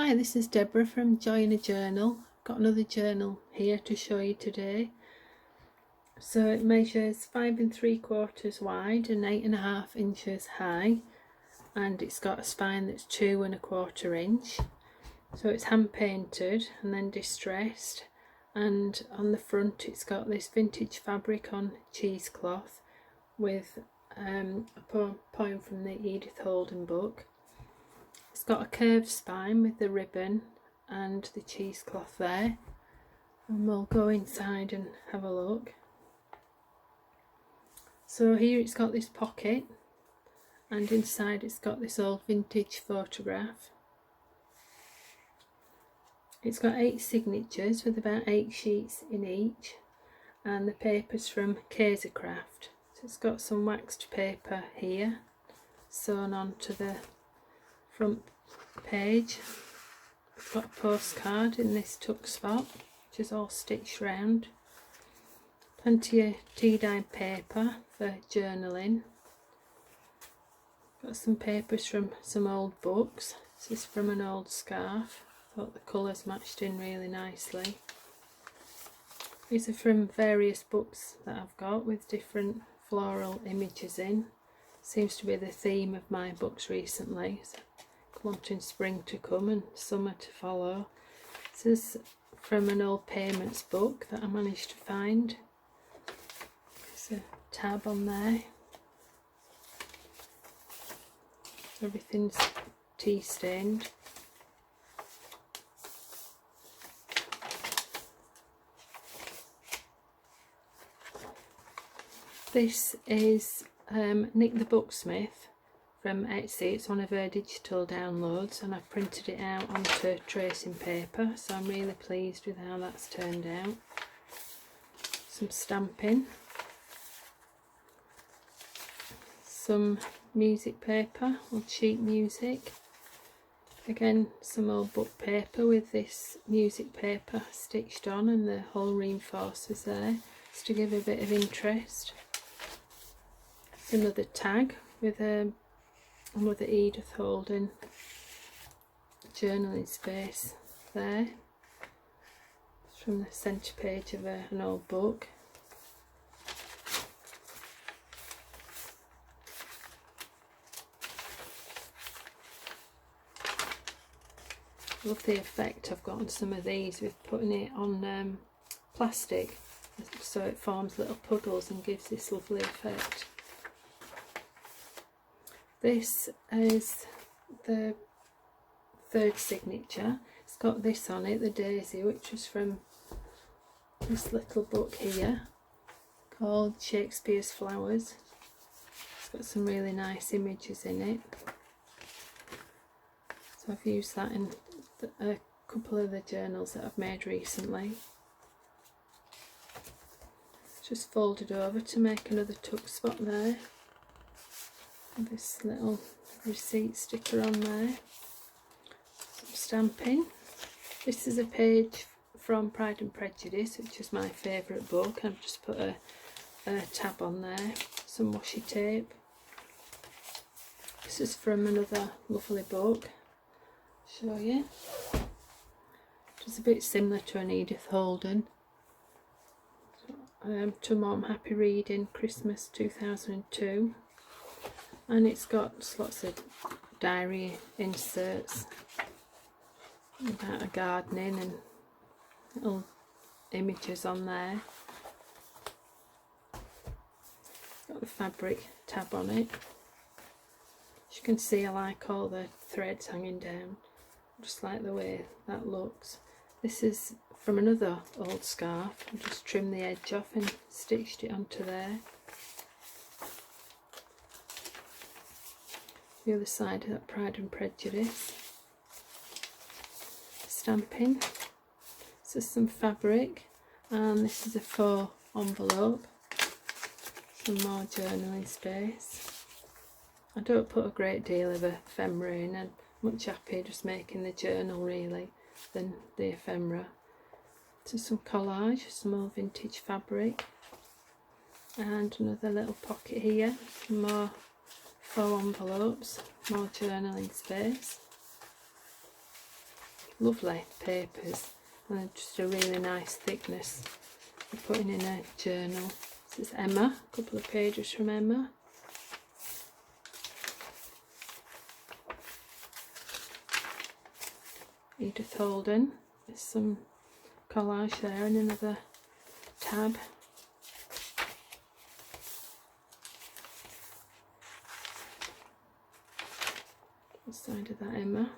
Hi, this is Deborah from Joy in a Journal. Got another journal here to show you today. So it measures 5 3/4 wide and 8.5 inches high, and it's got a spine that's 2 1/4 inch. So it's hand painted and then distressed, and on the front it's got this vintage fabric on cheesecloth with a poem from the Edith Holden book. It's got a curved spine with the ribbon and the cheesecloth there, and we'll go inside and have a look. So here it's got this pocket, and inside it's got this old vintage photograph. It's got 8 signatures with about 8 sheets in each, and the paper's from Craft. So it's got some waxed paper here sewn onto the front page. It's got a postcard in this tuck spot, which is all stitched round. Plenty of tea-dyed paper for journaling. Got some papers from some old books. This is from an old scarf. Thought the colours matched in really nicely. These are from various books that I've got with different floral images in. Seems to be the theme of my books recently. So wanting spring to come and summer to follow. This is from an old payments book that I managed to find. There's a tab on there. Everything's tea stained. This is Nick the Booksmith from Etsy. It's one of her digital downloads, and I've printed it out onto tracing paper, so I'm really pleased with how that's turned out. Some stamping, some music paper, old sheet music, again some old book paper with this music paper stitched on and the whole reinforcers there, just to give a bit of interest. It's another tag with another Edith Holden journaling space there. It's from the centre page of an old book. Love the effect I've got on some of these with putting it on plastic, so it forms little puddles and gives this lovely effect. This is the third signature. It's got this on it, the daisy, which was from this little book here called Shakespeare's Flowers. It's got some really nice images in it. So I've used that in a couple of the journals that I've made recently. It's just folded over to make another tuck spot there. This little receipt sticker on there. Some stamping. This is a page from Pride and Prejudice, which is my favourite book. I've just put a tab on there. Some washi tape. This is from another lovely book. I'll show you. It's a bit similar to an Edith Holden. To Mom, Happy Reading, Christmas 2002. And it's got lots of diary inserts about gardening and little images on there. Got the fabric tab on it. As you can see, I like all the threads hanging down. Just like the way that looks. This is from another old scarf. I just trimmed the edge off and stitched it onto there. The other side of that Pride and Prejudice. Stamping. This is some fabric, and this is a faux envelope. Some more journaling space. I don't put a great deal of ephemera in. I'm much happier just making the journal really than the ephemera. So some collage, some old vintage fabric, and another little pocket here. Some more faux envelopes, more journaling space. lovely papers, and they're just a really nice thickness for putting in a journal. This is Emma, a couple of pages from Emma. Edith Holden, there's some collage there and another tab. The side of that Emma.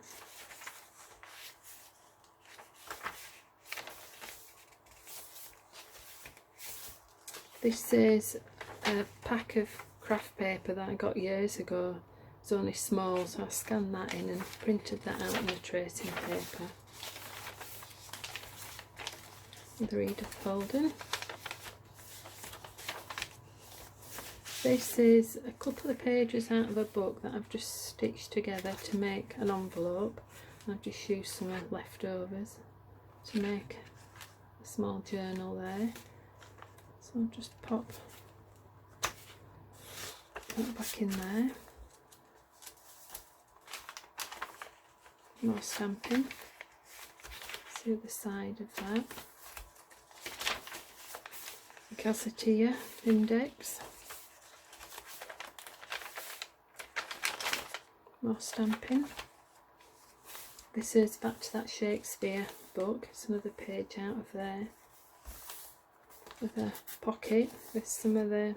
This is a pack of craft paper that I got years ago. It's only small, so I scanned that in and printed that out on a tracing paper. Another Edith Holden. This is a couple of pages out of a book that I've just stitched together to make an envelope. I've just used some leftovers to make a small journal there. So I'll just pop that back in there. More stamping. See the other side of that. The gazetteer index. More stamping. This is back to that Shakespeare book. It's another page out of there, with a pocket with some of the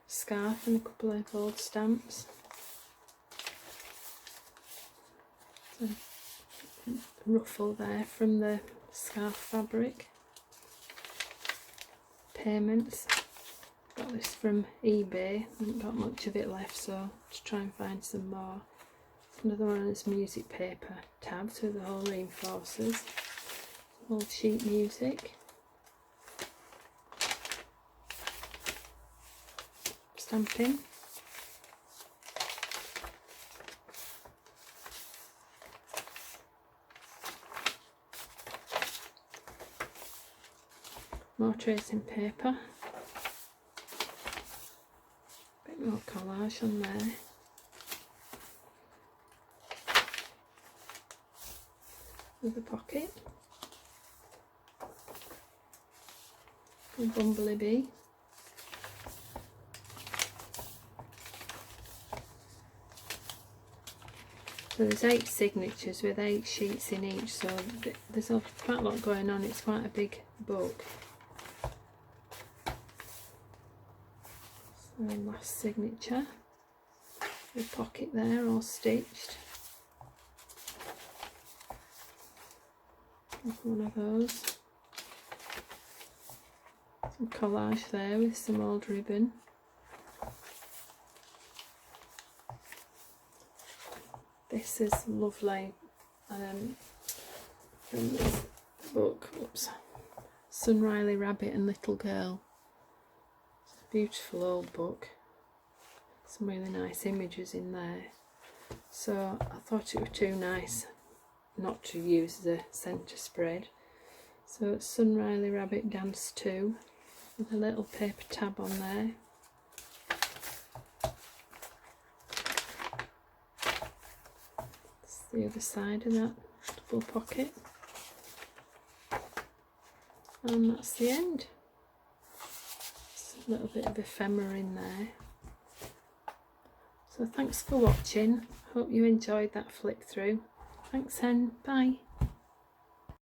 scarf and a couple of old stamps. So, ruffle there from the scarf fabric. Payments. Got this from eBay. Haven't got much of it left, so to try and find some more. Another one of this music paper tabs with the whole reinforcers. Old sheet music. Stamping. More tracing paper. Bit more collage on there. With a pocket. A bumblebee. So there's 8 signatures with 8 sheets in each, so there's quite a lot going on. It's quite a big book. So last signature. The pocket there all stitched. One of those. Some collage there with some old ribbon. This is lovely from this book. Oops. Sun Riley Rabbit and Little Girl. It's a beautiful old book. Some really nice images in there. So I thought it was too nice not to use the centre spread. So it's Sun Riley Rabbit Dance 2 with a little paper tab on there. That's the other side of that double pocket. And that's the end. Just a little bit of ephemera in there. So thanks for watching. Hope you enjoyed that flip through. Thanks then, bye.